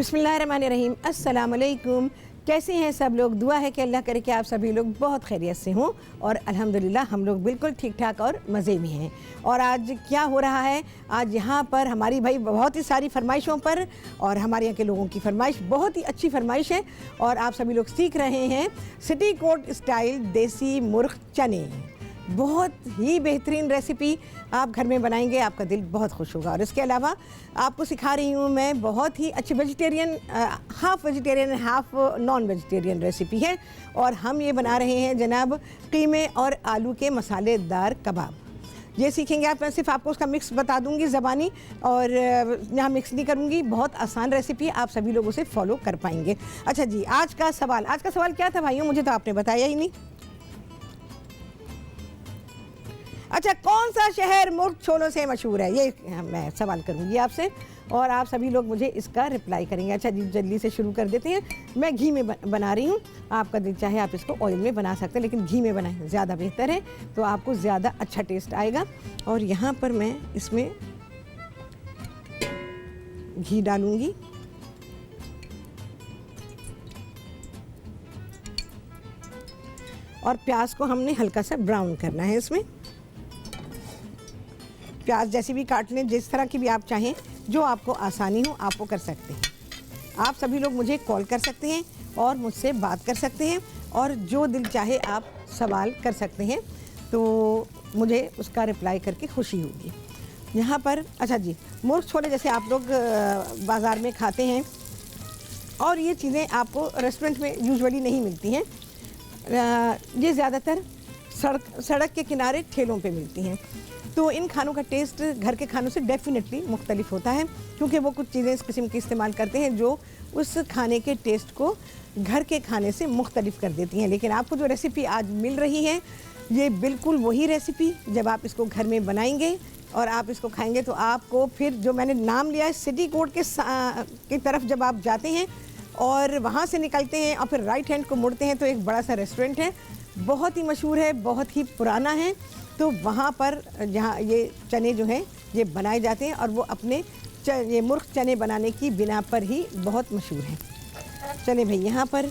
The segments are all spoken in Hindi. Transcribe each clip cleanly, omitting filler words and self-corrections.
बिस्मिल्लाहिर्रहमानिर्रहीम। अस्सलाम वालेकुम। कैसे हैं सब लोग? दुआ है कि अल्लाह करे कि आप सभी लोग बहुत खैरियत से हों और अल्हम्दुलिल्लाह हम लोग बिल्कुल ठीक ठाक और मज़े में हैं। और आज क्या हो रहा है, आज यहाँ पर हमारी भाई बहुत ही सारी फरमाइशों पर, और हमारे यहाँ के लोगों की फरमाइश बहुत ही अच्छी फरमाइश है और आप सभी लोग सीख रहे हैं सिटी कोट स्टाइल देसी मुर्ग चने। बहुत ही बेहतरीन रेसिपी आप घर में बनाएंगे, आपका दिल बहुत खुश होगा। और इसके अलावा आपको सिखा रही हूँ मैं बहुत ही अच्छी vegetarian, half vegetarian half non vegetarian recipe है। और हम ये बना रहे हैं जनाब कीमे और आलू के मसालेदार कबाब। ये सीखेंगे आप। मैं सिर्फ आपको उसका मिक्स बता दूंगी ज़बानी, और यहाँ मिक्स नहीं करूँगी। बहुत आसान रेसिपी है, आप सभी लोग उसे फॉलो कर पाएंगे। अच्छा जी, आज का सवाल क्या था भाइयों? मुझे तो आपने बताया ही नहीं। अच्छा, कौन सा शहर मुर्ग छोलों से मशहूर है? ये मैं सवाल करूंगी आपसे और आप सभी लोग मुझे इसका रिप्लाई करेंगे। अच्छा जी, जल्दी से शुरू कर देते हैं। मैं घी में बना रही हूँ। आपका दिल चाहे आप इसको ऑयल में बना सकते हैं, लेकिन घी में बनाएं ज़्यादा बेहतर है, तो आपको ज़्यादा अच्छा टेस्ट आएगा। और यहाँ पर मैं इसमें घी डालूँगी। और प्याज को हमने हल्का सा ब्राउन करना है। इसमें प्याज जैसी भी काट लें, जिस तरह की भी आप चाहें, जो आपको आसानी हो आप वो कर सकते हैं। आप सभी लोग मुझे कॉल कर सकते हैं और मुझसे बात कर सकते हैं, और जो दिल चाहे आप सवाल कर सकते हैं, तो मुझे उसका रिप्लाई करके खुशी होगी। यहाँ पर अच्छा जी, मुर्ग छोले जैसे आप लोग बाज़ार में खाते हैं, और ये चीज़ें आपको रेस्टोरेंट में यूजुअली नहीं मिलती हैं। ये ज़्यादातर सड़क के किनारे ठेलों पे मिलती हैं। तो इन खानों का टेस्ट घर के खानों से डेफिनेटली मुख्तलिफ होता है, क्योंकि वो कुछ चीज़ें इस किस्म की इस्तेमाल करते हैं जो उस खाने के टेस्ट को घर के खाने से मुख्तलिफ कर देती हैं। लेकिन आपको जो रेसिपी आज मिल रही है, ये बिल्कुल वही रेसिपी, जब आप इसको घर में बनाएंगे और आप इसको खाएंगे, तो आपको फिर जो मैंने नाम लिया है सिटी कोट की तरफ जब आप जाते हैं और वहाँ से निकलते हैं और फिर राइट हैंड को मुड़ते हैं, तो एक बड़ा सा रेस्टोरेंट है, बहुत ही मशहूर है, बहुत ही पुराना है। तो वहाँ पर जहाँ ये चने जो हैं ये बनाए जाते हैं, और वो अपने ये मुर्ग चने बनाने की बिना पर ही बहुत मशहूर हैं। चले भाई, यहाँ पर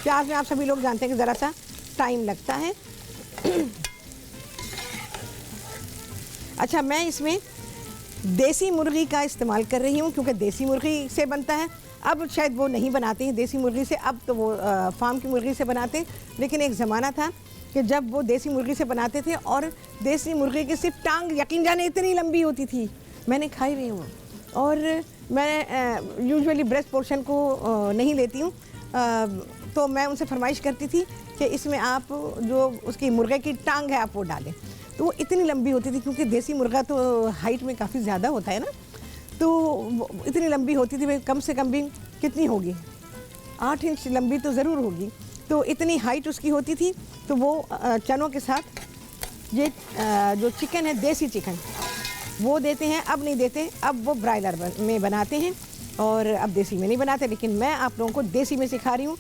प्याज में आप सभी लोग जानते हैं कि ज़रा सा टाइम लगता है। अच्छा, मैं इसमें देसी मुर्गी का इस्तेमाल कर रही हूँ, क्योंकि देसी मुर्गी से बनता है। अब शायद वो नहीं बनाते हैं देसी मुर्गी से, अब तो वो फार्म की मुर्गी से बनाते हैं। लेकिन एक ज़माना था कि जब वो देसी मुर्गी से बनाते थे, और देसी मुर्गी की सिर्फ टांग यकीन जाने इतनी लंबी होती थी, मैंने खाई हुई हूँ। और मैं यूजुअली ब्रेस्ट पोर्शन को नहीं लेती हूँ, तो मैं उनसे फरमाइश करती थी कि इसमें आप जो उसकी मुर्गे की टांग है आप वो डालें। तो वो इतनी लंबी होती थी, क्योंकि देसी मुर्गा तो हाइट में काफ़ी ज़्यादा होता है ना, तो इतनी लंबी होती थी। कम से कम भी कितनी होगी, 8 इंच लंबी तो ज़रूर होगी। तो इतनी हाइट उसकी होती थी। तो वो चनों के साथ ये जो चिकन है, देसी चिकन, वो देते हैं। अब नहीं देते, अब वो ब्रायलर में बनाते हैं, और अब देसी में नहीं बनाते। लेकिन मैं आप लोगों को देसी में सिखा रही हूँ,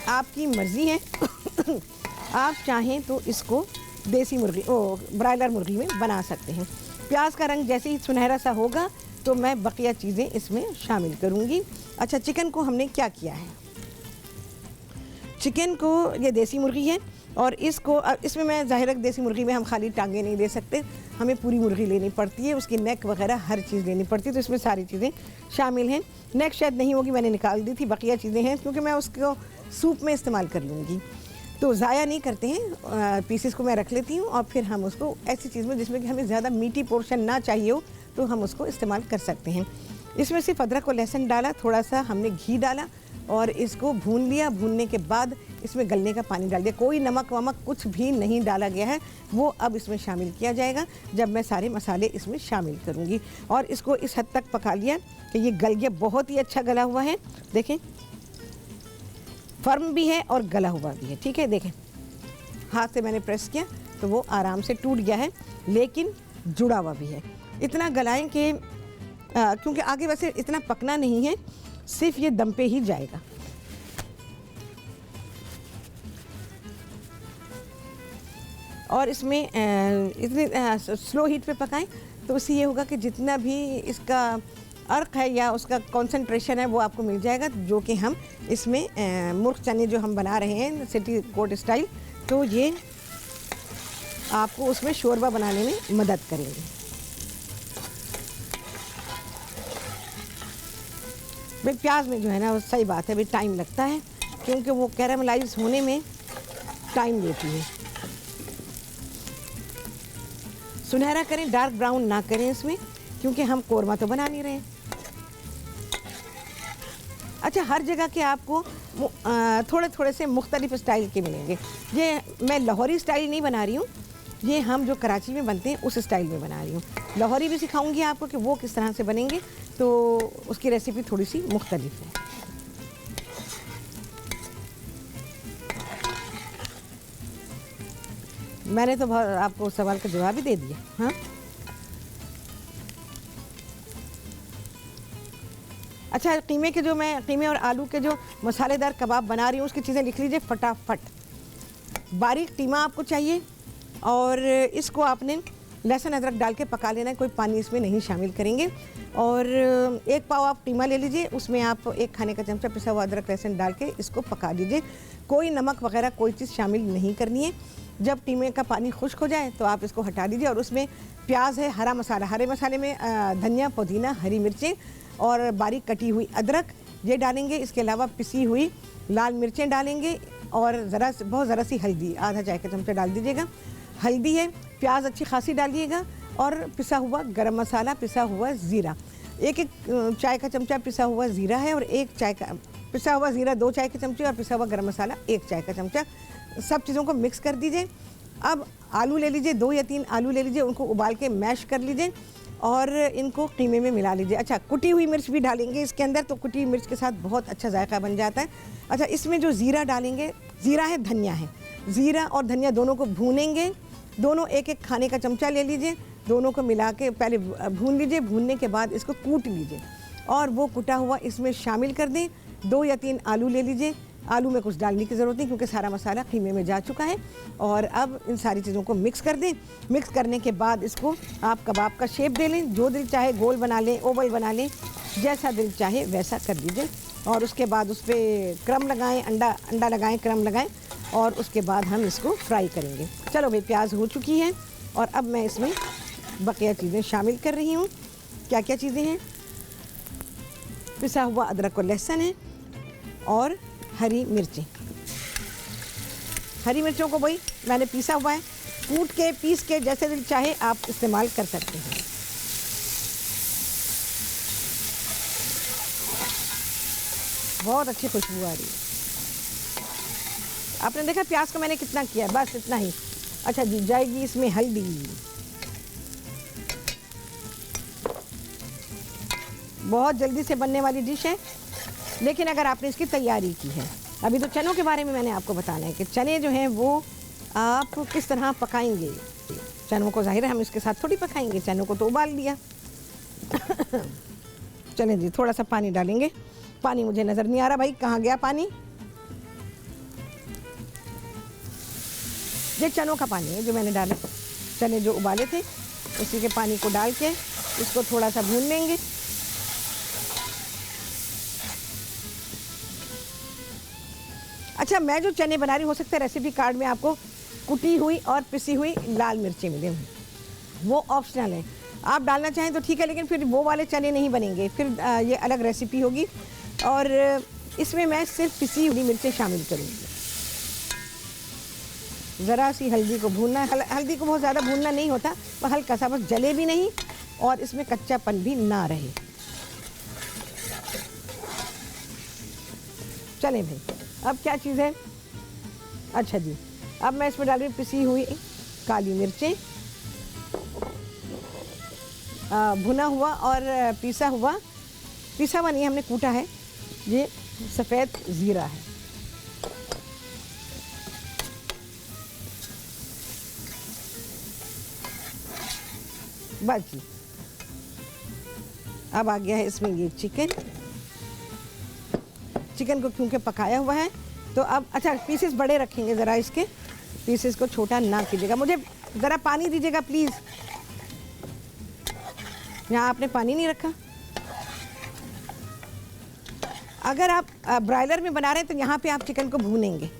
आपकी मर्ज़ी है। आप चाहें तो इसको देसी मुर्गी ब्रायलर मुर्गी में बना सकते हैं। प्याज का रंग जैसे ही सुनहरा सा होगा, तो मैं बकिया चीज़ें इसमें शामिल करूँगी। अच्छा, चिकन को हमने क्या किया है, चिकन को, ये देसी मुर्गी है, और इसको इसमें मैं ज़ाहिर है देसी मुर्गी में हम खाली टांगे नहीं ले सकते, हमें पूरी मुर्गी लेनी पड़ती है, उसकी नेक वगैरह हर चीज़ लेनी पड़ती है। तो इसमें सारी चीज़ें शामिल हैं। नेक शायद नहीं होगी, मैंने निकाल दी थी, बकिया चीज़ें हैं, क्योंकि मैं उसको सूप में इस्तेमाल कर लूँगी। तो ज़ाया नहीं करते हैं, पीसेस को मैं रख लेती हूँ, और फिर हम उसको ऐसी चीज़ में जिसमें कि हमें ज़्यादा मीठी पोर्शन ना चाहिए हो, तो हम उसको इस्तेमाल कर सकते हैं। इसमें सिर्फ अदरक और लहसुन डाला, थोड़ा सा हमने घी डाला, और इसको भून लिया। भूनने के बाद इसमें गलने का पानी डाल दिया। कोई नमक वमक कुछ भी नहीं डाला गया है, वो अब इसमें शामिल किया जाएगा जब मैं सारे मसाले इसमें शामिल करूँगी। और इसको इस हद तक पका लिया कि ये गल गया, बहुत ही अच्छा गला हुआ है। देखें, फर्म भी है और गला हुआ भी है। ठीक है, देखें, हाथ से मैंने प्रेस किया तो वो आराम से टूट गया है, लेकिन जुड़ा हुआ भी है। इतना गलाएं कि क्योंकि आगे वैसे इतना पकना नहीं है, सिर्फ ये दम पे ही जाएगा। और इसमें इतनी स्लो हीट पे पकाएं, तो उससे ये होगा कि जितना भी इसका अर्क है या उसका कंसंट्रेशन है वो आपको मिल जाएगा, जो कि हम इसमें मुर्ग चने जो हम बना रहे हैं सिटी कोट स्टाइल, तो ये आपको उसमें शोरबा बनाने में मदद करेंगे। भाई प्याज में जो है ना वो सही बात है, भाई टाइम लगता है क्योंकि वो कैरामलाइज होने में टाइम लेती है। सुनहरा करें, डार्क ब्राउन ना करें इसमें, क्योंकि हम कोरमा तो बना नहीं रहे हैं। अच्छा, हर जगह के आपको थोड़े थोड़े से मुख्तलिफ स्टाइल के मिलेंगे। ये मैं लाहौरी स्टाइल नहीं बना रही हूँ, ये हम जो कराची में बनते हैं उस स्टाइल में बना रही हूँ। लाहौरी भी सिखाऊंगी आपको कि वो किस तरह से बनेंगे, तो उसकी रेसिपी थोड़ी सी मुख्तलिफ है। मैंने तो आपको सवाल का जवाब ही दे दिया। हाँ, अच्छा, कीमे और आलू के जो मसालेदार कबाब बना रही हूँ उसकी चीज़ें लिख लीजिए फटाफट। बारीक कीमा आपको चाहिए और इसको आपने लहसुन अदरक डाल के पका लेना है, कोई पानी इसमें नहीं शामिल करेंगे। और 1 पाव आप कीमा ले लीजिए, उसमें आप 1 खाने का चमचा पिसा हुआ अदरक लहसुन डाल के इसको पका लीजिए। कोई नमक वगैरह कोई चीज़ शामिल नहीं करनी है। जब कीमे का पानी खुश्क हो जाए तो आप इसको हटा दीजिए और उसमें प्याज है, हरा मसाला, हरे मसाले में धनिया, पुदीना, हरी मिर्चें और बारीक कटी हुई अदरक ये डालेंगे। इसके अलावा पिसी हुई लाल मिर्चें डालेंगे और बहुत ज़रा सी हल्दी, आधा चाय का चमचा डाल दीजिएगा। हल्दी है, प्याज अच्छी खासी डालिएगा और पिसा हुआ गरम मसाला, पिसा हुआ ज़ीरा, 1 चाय का चमचा पिसा हुआ ज़ीरा है और 1 चाय का पिसा हुआ ज़ीरा 2 चाय के चमचे और पिसा हुआ गरम मसाला 1 चाय का चमचा। सब चीज़ों को मिक्स कर दीजिए। अब आलू ले लीजिए, 2 या 3 आलू ले लीजिए, उनको उबाल के मैश कर लीजिए और इनको कीमे में मिला लीजिए। अच्छा, कुटी हुई मिर्च भी डालेंगे इसके अंदर, तो कुटी हुई मिर्च के साथ बहुत अच्छा जायका बन जाता है। अच्छा, इसमें जो ज़ीरा डालेंगे, ज़ीरा है, धनिया है, ज़ीरा और धनिया दोनों को भूनेंगे। दोनों 1-1 खाने का चमचा ले लीजिए, दोनों को मिला के पहले भून लीजिए। भूनने के बाद इसको कूट लीजिए और वो कुटा हुआ इसमें शामिल कर दें। 2 या 3 आलू ले लीजिए, आलू में कुछ डालने की ज़रूरत नहीं क्योंकि सारा मसाला कीमे में जा चुका है। और अब इन सारी चीज़ों को मिक्स कर दें। मिक्स करने के बाद इसको आप कबाब का शेप दे लें, जो दिल चाहे गोल बना लें, ओवल बना लें, जैसा दिल चाहे वैसा कर दीजिए। और उसके बाद उस पर क्रम लगाएं, अंडा लगाएं, क्रम लगाएं और उसके बाद हम इसको फ्राई करेंगे। चलो भाई, प्याज हो चुकी है और अब मैं इसमें बकिया चीज़ें शामिल कर रही हूँ। क्या क्या चीज़ें हैं? पिसा हुआ अदरक और लहसुन है और हरी मिर्चें। हरी मिर्चों को भाई मैंने पीसा हुआ है, कूट के पीस के जैसे दिल चाहे आप इस्तेमाल कर सकते हैं। बहुत अच्छी खुशबू आ रही है। आपने देखा प्याज को मैंने कितना किया, बस इतना ही। अच्छा जी, जाएगी इसमें हल्दी। बहुत जल्दी से बनने वाली डिश है, लेकिन अगर आपने इसकी तैयारी की है। अभी तो चनों के बारे में मैंने आपको बताना है कि चने जो हैं वो आप किस तरह पकाएंगे। चनों को जाहिर है हम इसके साथ थोड़ी पकाएंगे, चनों को तो उबाल लिया। चलें जी, थोड़ा सा पानी डालेंगे। पानी मुझे नज़र नहीं आ रहा भाई, कहाँ गया पानी? ये चनों का पानी है जो मैंने डाला, चने जो उबाले थे उसी के पानी को डाल के इसको थोड़ा सा भून लेंगे। अच्छा, मैं जो चने बना रही हूँ, हो सकता है रेसिपी कार्ड में आपको कुटी हुई और पिसी हुई लाल मिर्चें मिले, वो ऑप्शनल है। आप डालना चाहें तो ठीक है, लेकिन फिर वो वाले चने नहीं बनेंगे, फिर ये अलग रेसिपी होगी। और इसमें मैं सिर्फ पिसी हुई मिर्चें शामिल करूँगी। ज़रा सी हल्दी को भूनना है। हल्दी को बहुत ज़्यादा भूनना नहीं होता, वह हल्का सा, बस जले भी नहीं और इसमें कच्चापन भी ना रहे। चलें भाई, अब क्या चीज़ है? अच्छा जी, अब मैं इसमें डाल रही हूँ पिसी हुई काली मिर्चें, भुना हुआ और पिसा हुआ नहीं, हमने कूटा है, ये सफ़ेद ज़ीरा है। बस जी, अब आ गया है इसमें ये चिकन को क्योंकि पकाया हुआ है तो अब अच्छा पीसेस बड़े रखेंगे, ज़रा इसके पीसेस को छोटा ना कीजिएगा। मुझे ज़रा पानी दीजिएगा प्लीज़, यहाँ आपने पानी नहीं रखा। अगर आप ब्रायलर में बना रहे हैं तो यहाँ पे आप चिकन को भूनेंगे,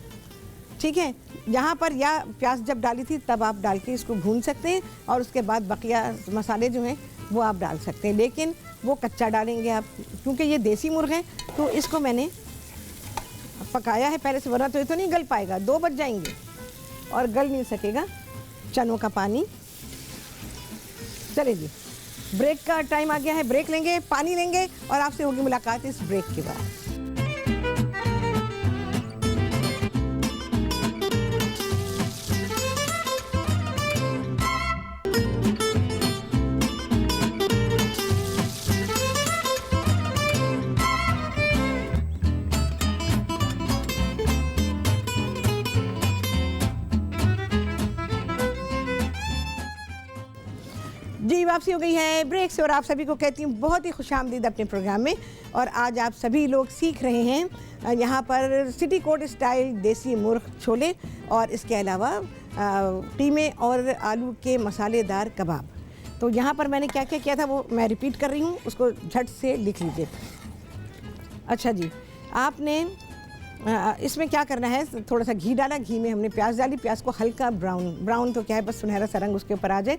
ठीक है। यहाँ पर या प्याज जब डाली थी तब आप डाल के इसको भून सकते हैं और उसके बाद बकिया मसाले जो हैं वो आप डाल सकते हैं, लेकिन वो कच्चा डालेंगे आप, क्योंकि ये देसी मुर्ग है। तो इसको मैंने पकाया है पहले से, वरना तो ये तो नहीं गल पाएगा, 2 बज जाएंगे और गल नहीं सकेगा। चनों का पानी, चले जी ब्रेक का टाइम आ गया है, ब्रेक लेंगे, पानी लेंगे और आपसे होगी मुलाकात इस ब्रेक के बाद। जी वापसी हो गई है ब्रेक से और आप सभी को कहती हूँ बहुत ही खुशामदीद अपने प्रोग्राम में। और आज आप सभी लोग सीख रहे हैं यहाँ पर सिटी कोड स्टाइल देसी मुर्ग छोले और इसके अलावा कीमे और आलू के मसालेदार कबाब। तो यहाँ पर मैंने क्या क्या किया था वो मैं रिपीट कर रही हूँ, उसको झट से लिख लीजिए। अच्छा जी, आपने इसमें क्या करना है, थोड़ा सा घी डाला, घी में हमने प्याज डाली, प्याज को हल्का ब्राउन तो क्या है बस सुनहरा सा रंग उसके ऊपर आ जाए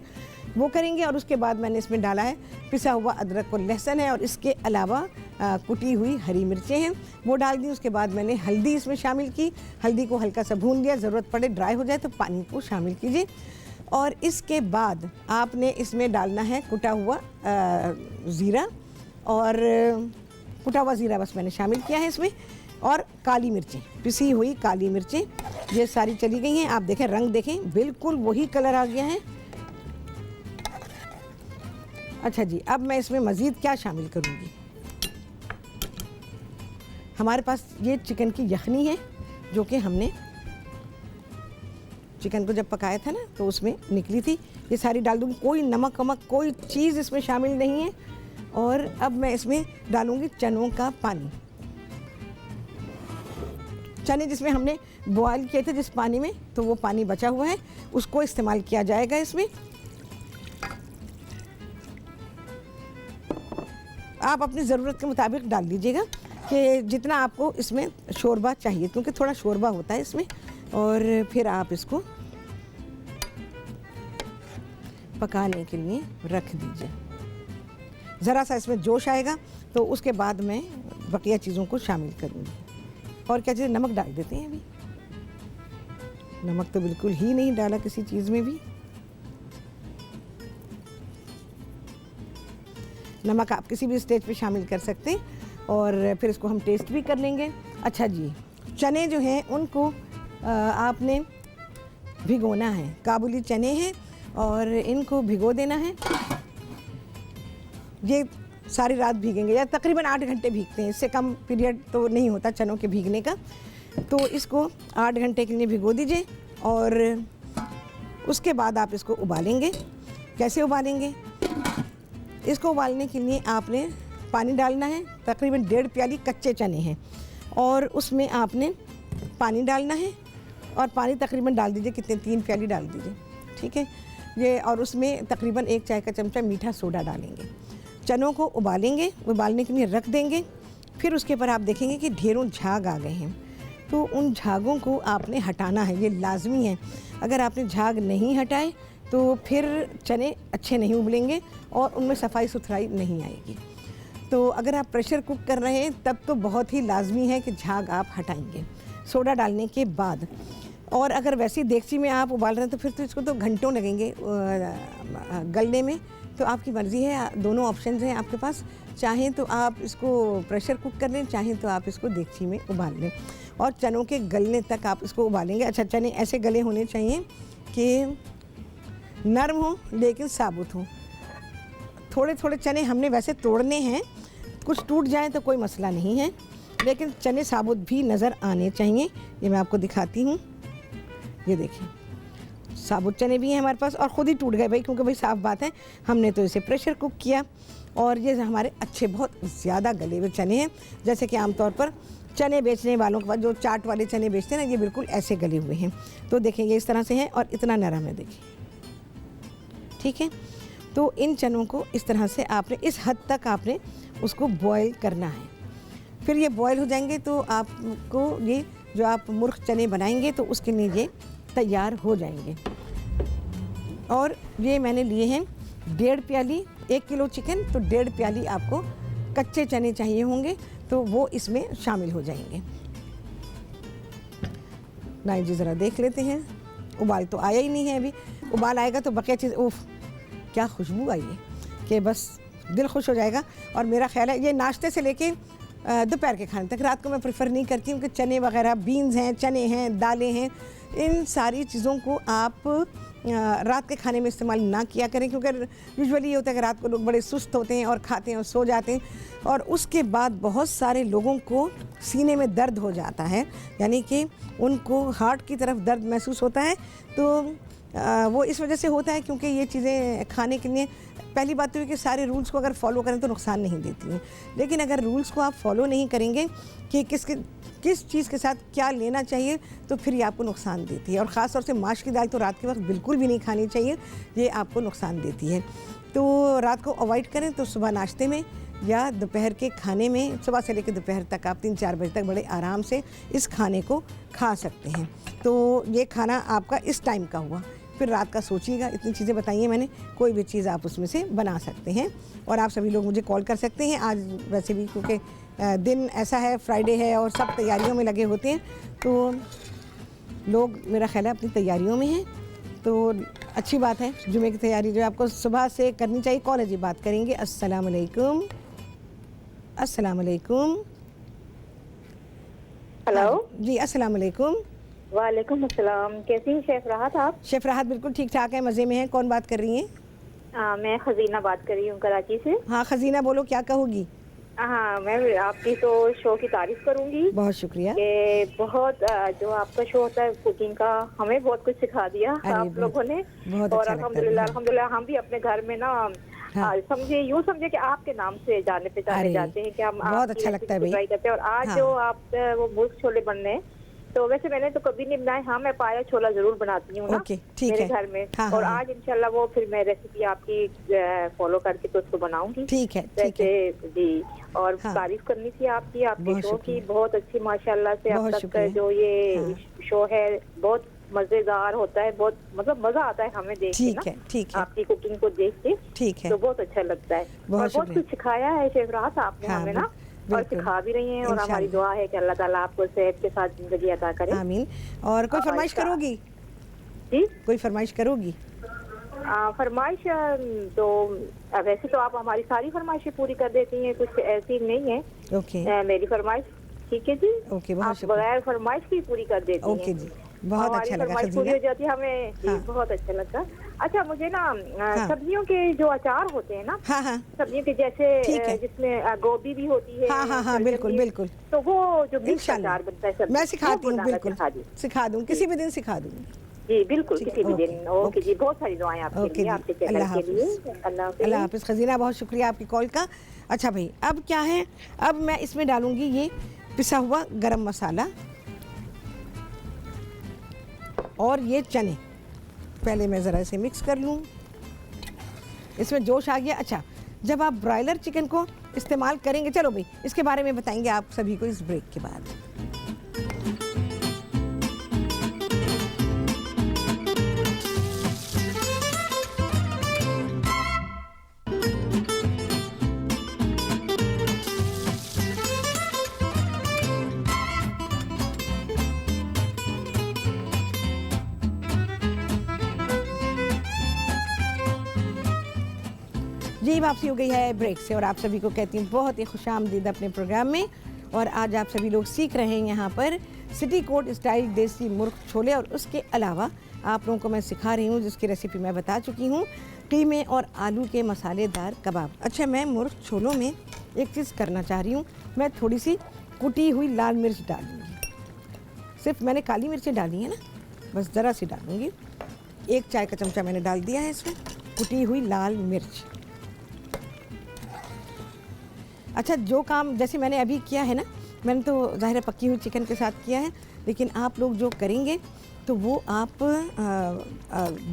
वो करेंगे। और उसके बाद मैंने इसमें डाला है पिसा हुआ अदरक और लहसुन है और इसके अलावा कुटी हुई हरी मिर्चें हैं वो डाल दी। उसके बाद मैंने हल्दी इसमें शामिल की, हल्दी को हल्का सा भून लिया, ज़रूरत पड़े ड्राई हो जाए तो पानी को शामिल कीजिए। और इसके बाद आपने इसमें डालना है कुटा हुआ ज़ीरा, और कुटा हुआ ज़ीरा बस मैंने शामिल किया है इसमें, और काली मिर्चें, पिसी हुई काली मिर्चें ये सारी चली गई हैं। आप देखें रंग देखें बिल्कुल वही कलर आ गया है। अच्छा जी, अब मैं इसमें मज़ीद क्या शामिल करूँगी, हमारे पास ये चिकन की यखनी है जो कि हमने चिकन को जब पकाया था ना तो उसमें निकली थी, ये सारी डाल दूँगी। कोई नमक वमक कोई चीज़ इसमें शामिल नहीं है। और अब मैं इसमें डालूँगी चनों का पानी, चने जिसमें हमने बॉयल किए थे जिस पानी में, तो वो पानी बचा हुआ है उसको इस्तेमाल किया जाएगा इसमें। आप अपनी ज़रूरत के मुताबिक डाल लीजिएगा कि जितना आपको इसमें शोरबा चाहिए, क्योंकि थोड़ा शोरबा होता है इसमें। और फिर आप इसको पकाने के लिए रख दीजिए, ज़रा सा इसमें जोश आएगा तो उसके बाद मैं बकिया चीज़ों को शामिल करूँगी। और क्या चीज़, नमक डाल देते हैं अभी, नमक तो बिल्कुल ही नहीं डाला किसी चीज़ में भी। नमक आप किसी भी स्टेज पे शामिल कर सकते हैं और फिर इसको हम टेस्ट भी कर लेंगे। अच्छा जी, चने जो हैं उनको आपने भिगोना है, काबुली चने हैं और इनको भिगो देना है। ये सारी रात भीगेंगे या तकरीबन 8 घंटे भीगते हैं, इससे कम पीरियड तो नहीं होता चनों के भीगने का। तो इसको 8 घंटे के लिए भिगो दीजिए और उसके बाद आप इसको उबालेंगे। कैसे उबालेंगे, इसको उबालने के लिए आपने पानी डालना है, तकरीबन 1.5 प्याली कच्चे चने हैं और उसमें आपने पानी डालना है और पानी तकरीबन डाल दीजिए, कितने 3 प्याली डाल दीजिए, ठीक है ये। और उसमें तकरीबन 1 चाय का चमचा मीठा सोडा डालेंगे। चनों को उबालेंगे, उबालने के लिए रख देंगे। फिर उसके ऊपर आप देखेंगे कि ढेरों झाग आ गए हैं, तो उन झागों को आपने हटाना है, ये लाजमी है। अगर आपने झाग नहीं हटाए तो फिर चने अच्छे नहीं उबलेंगे और उनमें सफाई सुथराई नहीं आएगी। तो अगर आप प्रेशर कुक कर रहे हैं तब तो बहुत ही लाजमी है कि झाग आप हटाएंगे सोडा डालने के बाद। और अगर वैसी देगची में आप उबाल रहे हैं तो फिर तो इसको तो घंटों लगेंगे गलने में। तो आपकी मर्ज़ी है, दोनों ऑप्शंस हैं आपके पास, चाहें तो आप इसको प्रेशर कुक कर लें, चाहें तो आप इसको देगची में उबाल लें और चनों के गलने तक आप इसको उबालेंगे। अच्छा, चने ऐसे गले होने चाहिए कि नरम हो लेकिन साबुत हो। थोड़े थोड़े चने हमने वैसे तोड़ने हैं, कुछ टूट जाएं तो कोई मसला नहीं है, लेकिन चने साबुत भी नज़र आने चाहिए। ये मैं आपको दिखाती हूँ, ये देखिए साबुत चने भी हैं हमारे पास और ख़ुद ही टूट गए भाई, क्योंकि भाई साफ़ बात है हमने तो इसे प्रेशर कुक किया। और ये हमारे अच्छे बहुत ज़्यादा गले हुए चने हैं, जैसे कि आमतौर पर चने बेचने वालों के पास जो चाट वाले चने बेचते हैं ना, ये बिल्कुल ऐसे गले हुए हैं। तो देखें ये इस तरह से हैं और इतना नरम है, देखिए, ठीक है। तो इन चनों को इस तरह से आपने इस हद तक आपने उसको बॉयल करना है। फिर ये बॉयल हो जाएंगे तो आपको ये जो आप मुर्ख चने बनाएंगे तो उसके लिए ये तैयार हो जाएंगे। और ये मैंने लिए हैं 1.5 प्याली, 1 किलो चिकन तो 1.5 प्याली आपको कच्चे चने चाहिए होंगे, तो वो इसमें शामिल हो जाएंगे। नाइन जी ज़रा देख लेते हैं, उबाल तो आया ही नहीं है अभी। उबाल आएगा तो बकिया चीज़, उफ क्या खुशबू आई है कि बस दिल खुश हो जाएगा। और मेरा ख्याल है ये नाश्ते से लेके दोपहर के खाने तक, रात को मैं प्रेफर नहीं करती हूँ कि चने वगैरह, बीन्स हैं, चने हैं, दालें हैं, इन सारी चीज़ों को आप रात के खाने में इस्तेमाल ना किया करें, क्योंकि यूजुअली ये होता है कि रात को लोग बड़े सुस्त होते हैं और खाते हैं और सो जाते हैं, और उसके बाद बहुत सारे लोगों को सीने में दर्द हो जाता है, यानी कि उनको हार्ट की तरफ दर्द महसूस होता है। तो वो इस वजह से होता है क्योंकि ये चीज़ें खाने के लिए, पहली बात तो ये कि सारे रूल्स को अगर फॉलो करें तो नुकसान नहीं देती हैं, लेकिन अगर रूल्स को आप फॉलो नहीं करेंगे कि किस चीज़ के साथ क्या लेना चाहिए, तो फिर ये आपको नुकसान देती है। और ख़ास तौर से माश की दाल तो रात के वक्त बिल्कुल भी नहीं खानी चाहिए, ये आपको नुकसान देती है। तो रात को अवॉइड करें तो सुबह नाश्ते में या दोपहर के खाने में, सुबह से लेकर दोपहर तक आप 3-4 बजे तक बड़े आराम से इस खाने को खा सकते हैं। तो ये खाना आपका इस टाइम का हुआ। फिर रात का सोचिएगा, इतनी चीज़ें बताई हैं मैंने, कोई भी चीज़ आप उसमें से बना सकते हैं। और आप सभी लोग मुझे कॉल कर सकते हैं। आज वैसे भी क्योंकि दिन ऐसा है, फ्राइडे है और सब तैयारियों में लगे होते हैं, तो लोग मेरा ख्याल है अपनी तैयारियों में हैं। तो अच्छी बात है, जुमे की तैयारी जो आपको सुबह से करनी चाहिए। कॉल है जी, बात करेंगे। अस्सलाम वालेकुम। अस्सलाम वालेकुम। हेलो जी, अस्सलाम वालेकुम। वालेकुम अस्सलाम। कैसी हैं शेफ राहत आप? शेफ राहत बिल्कुल ठीक ठाक है, मज़े में है। कौन बात कर रही हैं? मैं खजीना बात कर रही हूँ कराची से। हाँ खजीना, बोलो क्या कहोगी? हाँ, मैं आपकी तो शो की तारीफ करूँगी। बहुत शुक्रिया। कि बहुत जो आपका शो होता है कुकिंग का, हमें बहुत कुछ सिखा दिया आप लोगों ने। और अल्हम्दुलिल्लाह हम भी अपने घर में ना, समझे यूँ समझे कि आपके नाम से जाने पहचाने जाते हैं कि हम बहुत अच्छा लगता है भाई करते हैं। और आज जो आप वो मुर्ग छोले बनने हैं, तो वैसे मैंने तो कभी नहीं बनाए। हाँ, मैं पाया छोला जरूर बनाती हूँ ना मेरे घर में। और आज इंशाल्लाह वो फिर मैं रेसिपी आपकी फॉलो करके तो उसको बनाऊंगी। ठीक है जी। और तारीफ करनी थी आपकी, आपके शो की, बहुत अच्छी माशाल्लाह से अब तक जो ये शो है बहुत मजेदार होता है, बहुत मतलब मजा आता है हमें देख के ना। ठीक है, आपकी कुकिंग को देख के ठीक है, तो बहुत अच्छा लगता है। और बहुत कुछ सिखाया है शेफ राहत आपने हमें ना, और सिखा भी रही हैं। और हमारी दुआ है कि अल्लाह ताला आपको सेहत के साथ जिंदगी अता करे। आमीन। और कोई फरमाइश करोगी? जी, कोई फरमाइश करोगी? फरमाइश तो वैसे तो आप हमारी सारी फरमाइशें पूरी कर देती हैं, कुछ ऐसी नहीं है। ओके, मेरी फरमाइश ठीक है जी। ओके, आप बगैर फरमाइश की पूरी कर देती हैं। ओके जी, बहुत अच्छा लगा। फरमाइश पूरी हो जाती है हमें जी, बहुत अच्छा लगा। अच्छा, मुझे ना सब्जियों के जो अचार होते हैं ना, सब्जियों के जैसे जिसमें गोभी भी होती है। हाँ, बिल्कुल बिल्कुल। तो वो जो मिक्स अचार बनता है मैं सिखाती हूँ, बिल्कुल सिखा दूँ, किसी भी दिन सिखा दूँगी जी, बिल्कुल किसी भी दिन। ओके जी, बहुत सारी दुआएं आपके लिए, आपके चैनल के लिए। अल्लाह हाफिज़ खजीना, बहुत शुक्रिया आपकी कॉल का। अच्छा भाई, अब क्या है, अब मैं इसमें डालूंगी ये पिसा हुआ गरम मसाला और ये चने। पहले मैं ज़रा इसे मिक्स कर लूँ, इसमें जोश आ गया। अच्छा, जब आप ब्रॉयलर चिकन को इस्तेमाल करेंगे, चलो भाई इसके बारे में बताएंगे आप सभी को इस ब्रेक के बाद। जी, वापसी हो गई है ब्रेक से और आप सभी को कहती हूँ बहुत ही खुशामदीद अपने प्रोग्राम में। और आज आप सभी लोग सीख रहे हैं यहाँ पर सिटी कोट स्टाइल देसी मुर्ग छोले, और उसके अलावा आप लोगों को मैं सिखा रही हूँ जिसकी रेसिपी मैं बता चुकी हूँ, कीमे और आलू के मसालेदार कबाब। अच्छा, मैं मुर्ग छोलों में एक चीज़ करना चाह रही हूँ, मैं थोड़ी सी कुटी हुई लाल मिर्च डालूँगी। सिर्फ मैंने काली मिर्चें डाली हैं ना, बस ज़रा सी डालूँगी। 1 चाय का चमचा मैंने डाल दिया है इसमें कुटी हुई लाल मिर्च। अच्छा, जो काम जैसे मैंने अभी किया है ना, मैंने तो ज़ाहिर है पक्की हुई चिकन के साथ किया है, लेकिन आप लोग जो करेंगे तो वो आप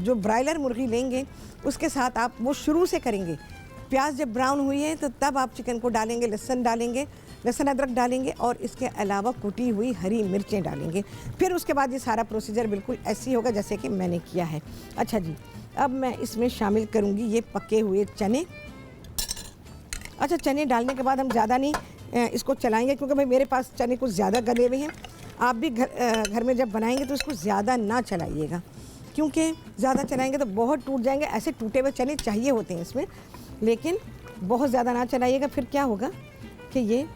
जो ब्रॉयलर मुर्गी लेंगे उसके साथ आप वो शुरू से करेंगे। प्याज जब ब्राउन हुई है तो तब आप चिकन को डालेंगे, लहसुन डालेंगे, लहसुन अदरक डालेंगे और इसके अलावा कुटी हुई हरी मिर्चें डालेंगे। फिर उसके बाद ये सारा प्रोसीजर बिल्कुल ऐसे ही होगा जैसे कि मैंने किया है। अच्छा जी, अब मैं इसमें शामिल करूँगी ये पके हुए चने। अच्छा, चने डालने के बाद हम ज़्यादा नहीं इसको चलाएंगे, क्योंकि भाई मेरे पास चने कुछ ज़्यादा गले हुए हैं। आप भी घर में जब बनाएंगे तो इसको ज़्यादा ना चलाइएगा, क्योंकि ज़्यादा चलाएंगे तो बहुत टूट जाएंगे। ऐसे टूटे हुए चने चाहिए होते हैं इसमें, लेकिन बहुत ज़्यादा ना चलाइएगा। फिर क्या होगा कि ये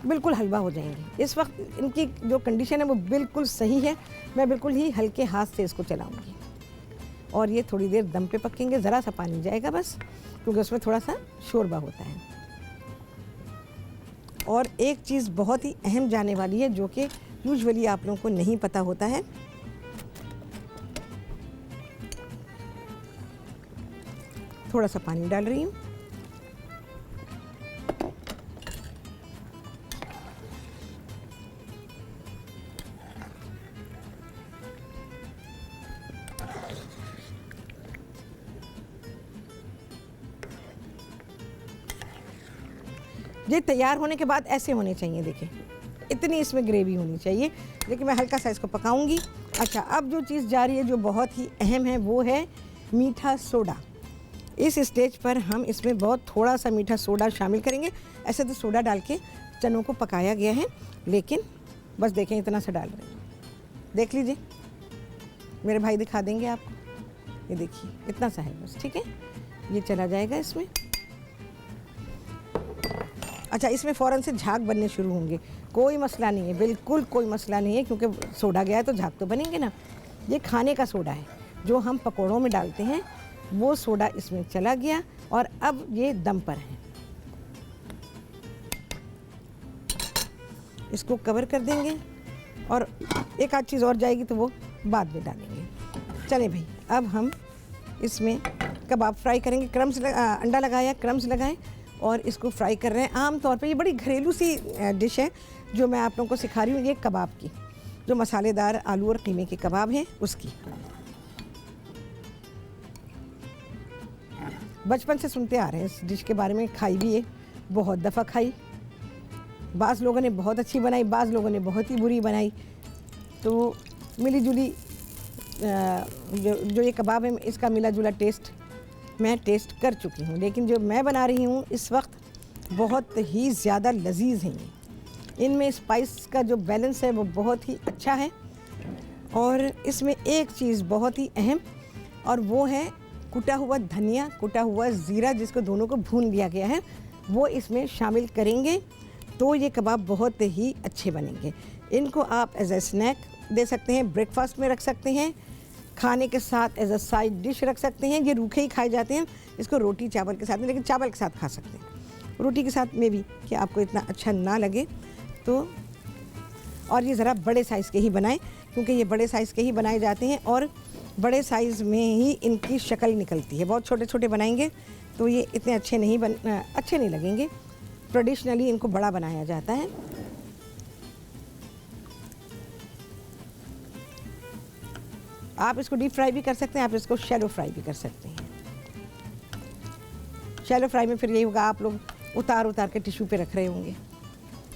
बिल्कुल हलवा हो जाएंगे। इस वक्त इनकी जो कंडीशन है वो बिल्कुल सही है। मैं बिल्कुल ही हल्के हाथ से इसको चलाऊँगी और ये थोड़ी देर दम पे पकेंगे। ज़रा सा पानी जाएगा बस, क्योंकि उसमें थोड़ा सा शोरबा होता है। और एक चीज़ बहुत ही अहम जाने वाली है जो कि यूजुअली आप लोगों को नहीं पता होता है। थोड़ा सा पानी डाल रही हूँ। ये तैयार होने के बाद ऐसे होने चाहिए, देखिए इतनी इसमें ग्रेवी होनी चाहिए, लेकिन मैं हल्का सा इसको पकाऊंगी। अच्छा, अब जो चीज़ जा रही है जो बहुत ही अहम है वो है मीठा सोडा। इस स्टेज पर हम इसमें बहुत थोड़ा सा मीठा सोडा शामिल करेंगे। ऐसे तो सोडा डाल के चनों को पकाया गया है, लेकिन बस देखें इतना सा डाल रहे हैं। देख लीजिए, मेरे भाई दिखा देंगे आपको। ये देखिए इतना सा है बस, ठीक है। ये चला जाएगा इसमें। अच्छा, इसमें फ़ौरन से झाग बनने शुरू होंगे। कोई मसला नहीं है, बिल्कुल कोई मसला नहीं है, क्योंकि सोडा गया है तो झाग तो बनेंगे ना। ये खाने का सोडा है जो हम पकौड़ों में डालते हैं, वो सोडा इसमें चला गया और अब ये दम पर है। इसको कवर कर देंगे और एक आध चीज़ और जाएगी तो वो बाद में डालेंगे। चले भाई, अब हम इसमें कबाब फ्राई करेंगे। क्रम्स अंडा लगाया, क्रम्स लगाए और इसको फ्राई कर रहे हैं। आम तौर पे ये बड़ी घरेलू सी डिश है जो मैं आप लोगों को सिखा रही हूँ। ये कबाब की, जो मसालेदार आलू और कीमे के कबाब हैं उसकी। बचपन से सुनते आ रहे हैं इस डिश के बारे में, खाई भी है, बहुत दफ़ा खाई। बाज़ लोगों ने बहुत अच्छी बनाई, बाज़ लोगों ने बहुत ही बुरी बनाई। तो मिली जुली जो ये कबाब है इसका मिला जुला टेस्ट मैं टेस्ट कर चुकी हूँ, लेकिन जो मैं बना रही हूँ इस वक्त बहुत ही ज़्यादा लजीज हैं। इनमें स्पाइस का जो बैलेंस है वो बहुत ही अच्छा है। और इसमें एक चीज़ बहुत ही अहम, और वो है कुटा हुआ धनिया, कुटा हुआ ज़ीरा, जिसको दोनों को भून लिया गया है, वो इसमें शामिल करेंगे तो ये कबाब बहुत ही अच्छे बनेंगे। इनको आप एज ए स्नैक दे सकते हैं, ब्रेकफास्ट में रख सकते हैं, खाने के साथ एज अ साइड डिश रख सकते हैं। ये रूखे ही खाए जाते हैं, इसको रोटी चावल के साथ में, लेकिन चावल के साथ खा सकते हैं। रोटी के साथ में भी कि आपको इतना अच्छा ना लगे तो। और ये ज़रा बड़े साइज़ के ही बनाएं, क्योंकि ये बड़े साइज़ के ही बनाए जाते हैं और बड़े साइज़ में ही इनकी शक्ल निकलती है। बहुत छोटे छोटे बनाएंगे तो ये इतने अच्छे नहीं लगेंगे। ट्रेडिशनली इनको बड़ा बनाया जाता है। आप इसको डीप फ्राई भी कर सकते हैं, आप इसको शैलो फ्राई भी कर सकते हैं। शैलो फ्राई में फिर यही होगा, आप लोग उतार उतार के टिश्यू पे रख रहे होंगे।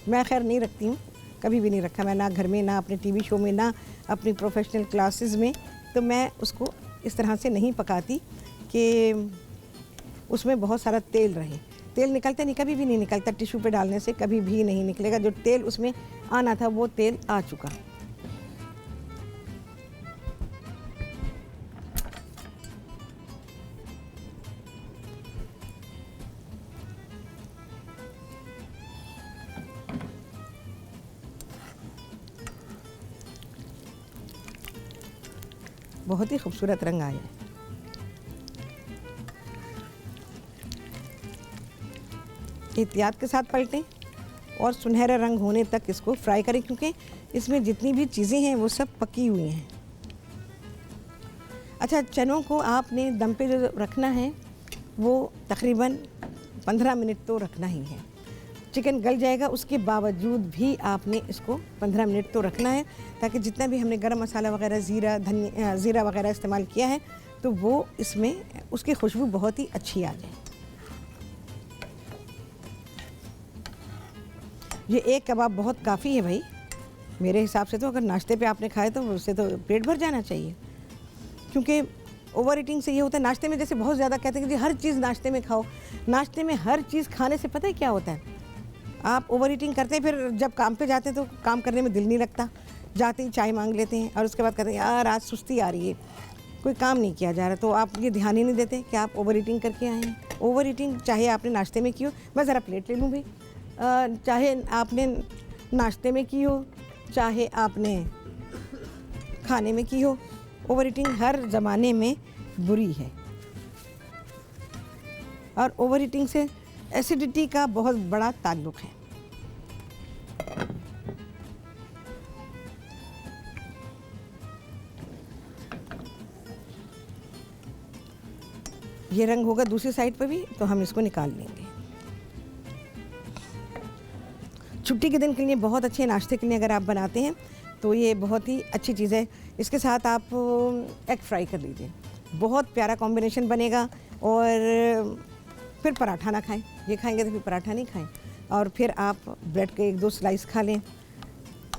मैं खैर नहीं रखती हूँ, कभी भी नहीं रखा मैं, ना घर में, ना अपने टीवी शो में, ना अपनी प्रोफेशनल क्लासेस में। तो मैं उसको इस तरह से नहीं पकाती कि उसमें बहुत सारा तेल रहे। तेल निकलता नहीं, कभी भी नहीं निकलता। टिश्यू पे डालने से कभी भी नहीं निकलेगा। जो तेल उसमें आना था वो तेल आ चुका। बहुत ही खूबसूरत रंग आया है। एहतियात के साथ पलटें और सुनहरा रंग होने तक इसको फ्राई करें, क्योंकि इसमें जितनी भी चीज़ें हैं वो सब पकी हुई हैं। अच्छा, चनों को आपने दम पे जो रखना है वो तकरीबन 15 मिनट तो रखना ही है। चिकन गल जाएगा, उसके बावजूद भी आपने इसको 15 मिनट तो रखना है, ताकि जितना भी हमने गरम मसाला वगैरह, ज़ीरा वगैरह इस्तेमाल किया है तो वो इसमें उसकी खुशबू बहुत ही अच्छी आ जाए। ये एक कबाब बहुत काफ़ी है भाई मेरे हिसाब से। तो अगर नाश्ते पे आपने खाए तो उससे तो पेट भर जाना चाहिए, क्योंकि ओवर ईटिंग से ये होता है नाश्ते में, जैसे बहुत ज़्यादा कहते हैं कि जी हर चीज़ नाश्ते में खाओ। नाश्ते में हर चीज़ खाने से पता है क्या होता है, आप ओवर ईटिंग करते हैं, फिर जब काम पे जाते हैं तो काम करने में दिल नहीं लगता, जाते ही चाय मांग लेते हैं और उसके बाद कहते हैं यार आज सुस्ती आ रही है, कोई काम नहीं किया जा रहा। तो आप ये ध्यान ही नहीं देते कि आप ओवर ईटिंग करके आए हैं। ओवर ईटिंग चाहे आपने नाश्ते में की हो, मैं ज़रा प्लेट ले लूँ भाई, चाहे आपने नाश्ते में की हो, चाहे आपने खाने में की हो, ओवर ईटिंग हर ज़माने में बुरी है। और ओवर ईटिंग से एसिडिटी का बहुत बड़ा ताल्लुक़ है। ये रंग होगा दूसरी साइड पर भी, तो हम इसको निकाल लेंगे। छुट्टी के दिन के लिए बहुत अच्छे नाश्ते के लिए अगर आप बनाते हैं तो ये बहुत ही अच्छी चीज़ है। इसके साथ आप एग फ्राई कर लीजिए, बहुत प्यारा कॉम्बिनेशन बनेगा। और फिर पराठा ना खाएं, ये खाएंगे तो फिर पराठा नहीं खाएं, और फिर आप ब्रेड के 1-2 स्लाइस खा लें।